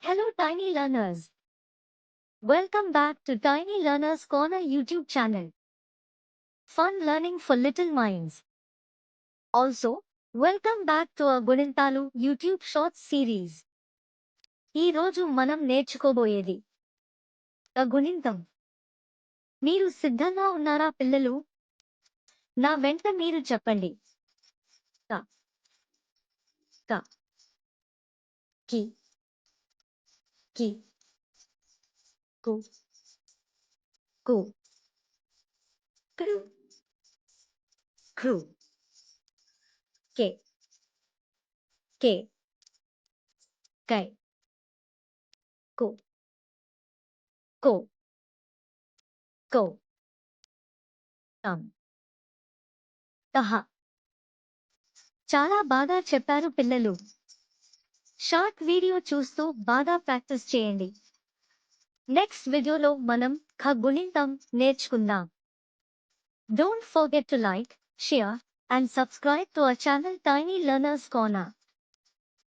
Hello, tiny learners. Welcome back to Tiny Learners Corner YouTube channel. Fun learning for little minds. Also, welcome back to our Gunintalu YouTube Shorts series. ఈ రోజు మనం నేర్చుకోబోయేది గుణింతం. మీరు సిద్ధంగా ఉన్నారా పిల్లలు? నా వెంట మీరు చెప్పండి. క క కి కి కు కు క్రు క్రు కే కే కై కు కో కో తం తహ. చాలా బాగా చెప్పారు పిల్లలు. షార్ట్ వీడియో చూస్తూ బాగా ప్రాక్టీస్ చేయండి. నెక్స్ట్ వీడియోలో మనం గుణింతం నేర్చుకుందాం. Don't forget to like, share, and subscribe to our channel Tiny Learners Corner.